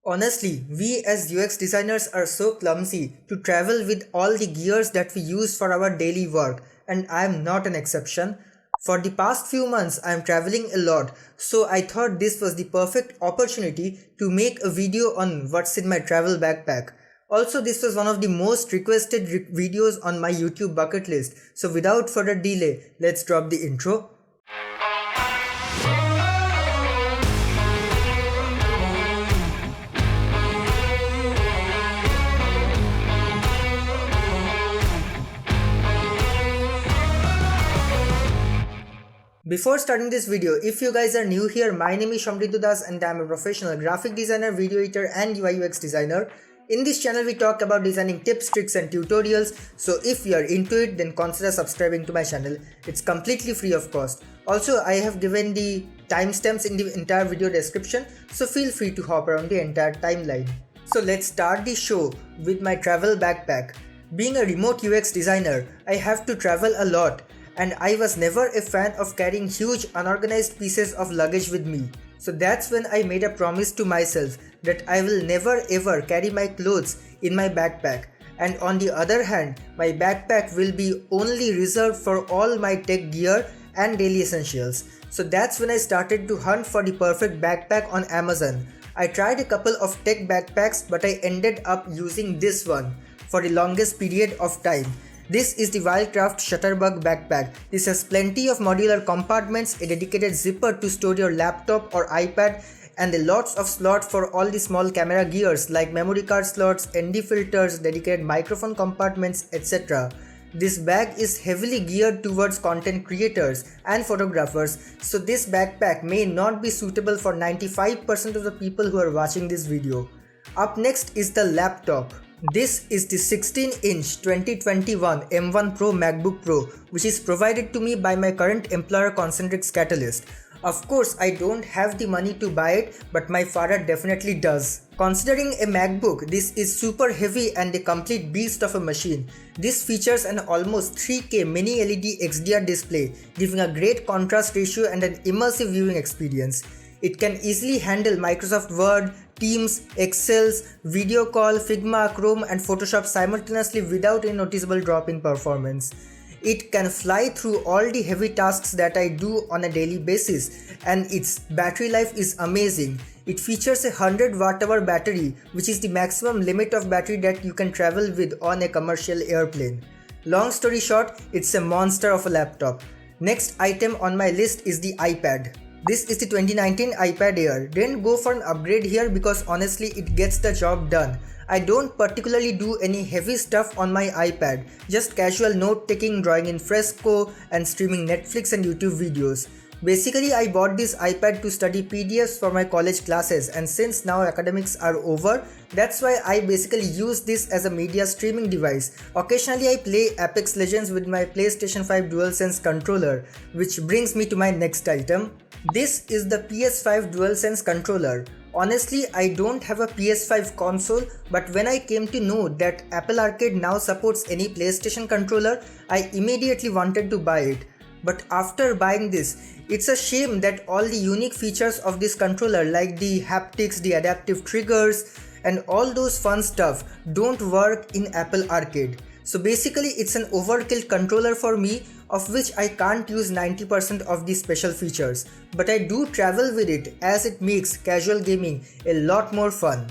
Honestly, we as UX designers are so clumsy to travel with all the gears that we use for our daily work, and I am not an exception. For the past few months, I am traveling a lot, so I thought this was the perfect opportunity to make a video on what's in my travel backpack. Also, this was one of the most requested videos on my YouTube bucket list, so without further delay, let's drop the intro. Before starting this video, if you guys are new here, my name is Shamritu Das and I am a professional graphic designer, video editor and UI UX designer. In this channel, we talk about designing tips, tricks and tutorials. So if you are into it, then consider subscribing to my channel. It's completely free of cost. Also, I have given the timestamps in the entire video description, so feel free to hop around the entire timeline. So let's start the show with my travel backpack. Being a remote UX designer, I have to travel a lot. And I was never a fan of carrying huge unorganized pieces of luggage with me. So that's when I made a promise to myself that I will never ever carry my clothes in my backpack. And on the other hand, my backpack will be only reserved for all my tech gear and daily essentials. So that's when I started to hunt for the perfect backpack on Amazon. I tried a couple of tech backpacks, but I ended up using this one for the longest period of time. This is the Wildcraft Shutterbug backpack. This has plenty of modular compartments, a dedicated zipper to store your laptop or iPad, and lots of slots for all the small camera gears like memory card slots, ND filters, dedicated microphone compartments, etc. This bag is heavily geared towards content creators and photographers, so this backpack may not be suitable for 95% of the people who are watching this video. Up next is the laptop. This is the 16-inch 2021 M1 Pro MacBook Pro, which is provided to me by my current employer Concentrix Catalyst. Of course, I don't have the money to buy it, but my father definitely does. Considering a MacBook, this is super heavy and a complete beast of a machine. This features an almost 3K mini LED XDR display, giving a great contrast ratio and an immersive viewing experience. It can easily handle Microsoft Word, Teams, Excels, Video Call, Figma, Chrome and Photoshop simultaneously without a noticeable drop in performance. It can fly through all the heavy tasks that I do on a daily basis, and its battery life is amazing. It features a 100 Wh battery, which is the maximum limit of battery that you can travel with on a commercial airplane. Long story short, it's a monster of a laptop. Next item on my list is the iPad. This is the 2019 iPad Air. Didn't go for an upgrade here because honestly it gets the job done. I don't particularly do any heavy stuff on my iPad, just casual note taking, drawing in fresco and streaming Netflix and YouTube videos. Basically, I bought this iPad to study PDFs for my college classes, and since now academics are over, that's why I basically use this as a media streaming device. Occasionally I play Apex Legends with my PlayStation 5 DualSense Controller, which brings me to my next item. This is the PS5 DualSense Controller. Honestly, I don't have a PS5 console, but when I came to know that Apple Arcade now supports any PlayStation controller, I immediately wanted to buy it. But after buying this, it's a shame that all the unique features of this controller like the haptics, the adaptive triggers and all those fun stuff don't work in Apple Arcade. So basically it's an overkill controller for me, of which I can't use 90% of the special features. But I do travel with it as it makes casual gaming a lot more fun.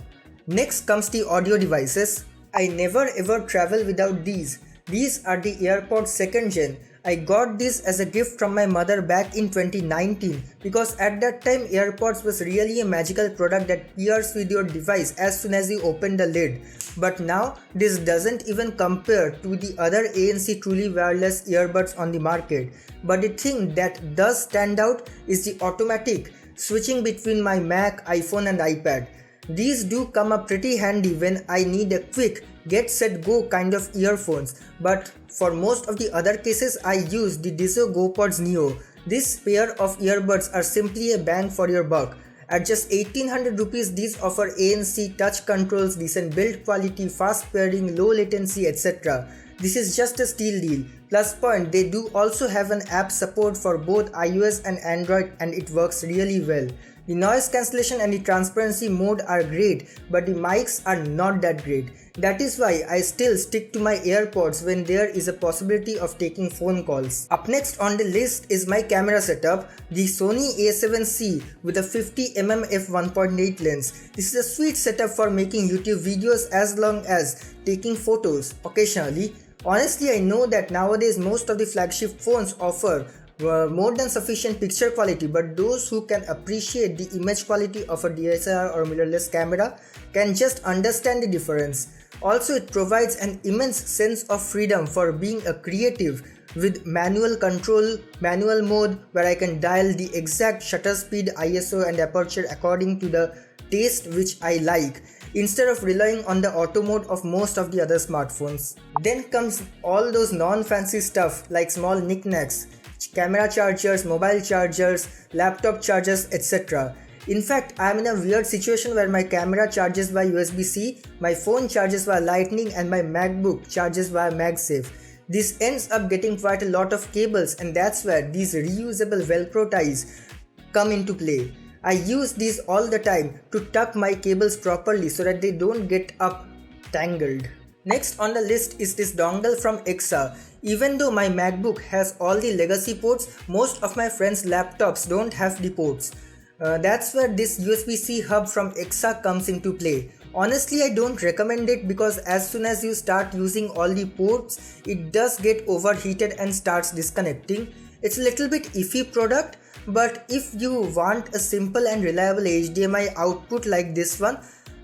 Next comes the audio devices. I never ever travel without these. These are the AirPods 2nd Gen. I got this as a gift from my mother back in 2019 because at that time AirPods was really a magical product that peers with your device as soon as you open the lid. But now this doesn't even compare to the other ANC truly wireless earbuds on the market. But the thing that does stand out is the automatic switching between my Mac, iPhone and iPad. These do come up pretty handy when I need a quick get set go kind of earphones, but for most of the other cases I use the Dizzo GoPods Neo. This pair of earbuds are simply a bang for your buck. At just 1800 rupees, these offer ANC, touch controls, decent build quality, fast pairing, low latency, etc. This is just a steal deal. Plus point, they do also have an app support for both iOS and Android and it works really well. The noise cancellation and the transparency mode are great, but the mics are not that great. That is why I still stick to my AirPods when there is a possibility of taking phone calls. Up next on the list is my camera setup, the Sony A7C with a 50mm f1.8 lens. This is a sweet setup for making YouTube videos as long as taking photos occasionally. Honestly, I know that nowadays most of the flagship phones offer more than sufficient picture quality, but those who can appreciate the image quality of a DSLR or mirrorless camera can just understand the difference. Also, it provides an immense sense of freedom for being a creative with manual control, manual mode where I can dial the exact shutter speed, ISO and aperture according to the taste which I like, instead of relying on the auto mode of most of the other smartphones. Then comes all those non-fancy stuff like small knickknacks, camera chargers, mobile chargers, laptop chargers, etc. In fact, I am in a weird situation where my camera charges by USB C, my phone charges via Lightning and my MacBook charges via MagSafe. This ends up getting quite a lot of cables, and that's where these reusable Velcro ties come into play. I use these all the time to tuck my cables properly so that they don't get up tangled. Next on the list is this dongle from Eksa. Even though my MacBook has all the legacy ports, most of my friends' laptops don't have the ports. That's where this USB C hub from Eksa comes into play. Honestly, I don't recommend it because as soon as you start using all the ports, it does get overheated and starts disconnecting. It's a little bit iffy product, but if you want a simple and reliable HDMI output like this one,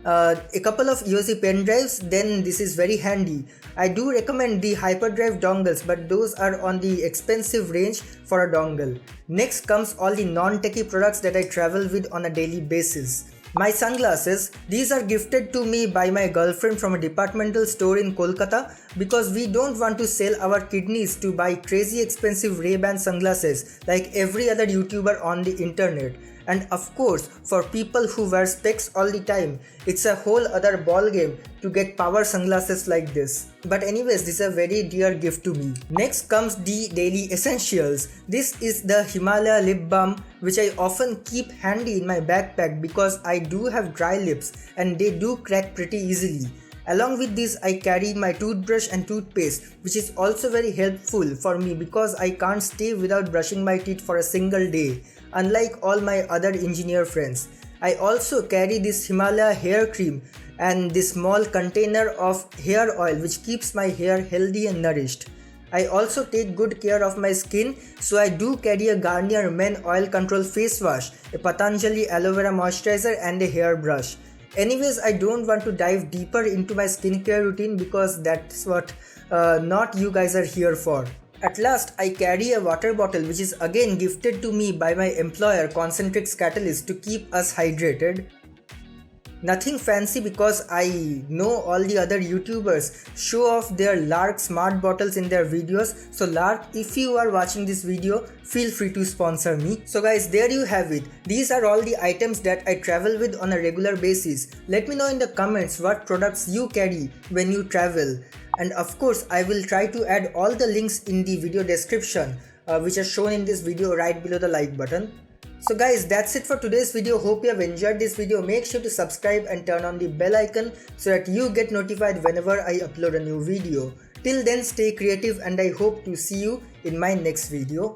a couple of USB pen drives, then this is very handy. I do recommend the hyperdrive dongles, but those are on the expensive range for a dongle. Next comes all the non-techie products that I travel with on a daily basis. My sunglasses, these are gifted to me by my girlfriend from a departmental store in Kolkata because we don't want to sell our kidneys to buy crazy expensive Ray-Ban sunglasses like every other YouTuber on the internet. And of course, for people who wear specs all the time, it's a whole other ball game to get power sunglasses like this. But anyways, this is a very dear gift to me. Next comes the daily essentials. This is the Himalaya lip balm, which I often keep handy in my backpack because I do have dry lips and they do crack pretty easily. Along with this, I carry my toothbrush and toothpaste, which is also very helpful for me because I can't stay without brushing my teeth for a single day, unlike all my other engineer friends. I also carry this Himalaya hair cream and this small container of hair oil which keeps my hair healthy and nourished. I also take good care of my skin, so I do carry a Garnier Men Oil Control face wash, a Patanjali aloe vera moisturizer and a hair brush. Anyways, I don't want to dive deeper into my skincare routine because that's what not you guys are here for. At last, I carry a water bottle which is again gifted to me by my employer Concentrix Catalyst to keep us hydrated. Nothing fancy because I know all the other YouTubers show off their Lark smart bottles in their videos. So Lark, if you are watching this video, feel free to sponsor me. So guys, there you have it. These are all the items that I travel with on a regular basis. Let me know in the comments what products you carry when you travel. And of course, I will try to add all the links in the video description which are shown in this video right below the like button. So guys, that's it for today's video. Hope you have enjoyed this video. Make sure to subscribe and turn on the bell icon so that you get notified whenever I upload a new video. Till then, stay creative and I hope to see you in my next video.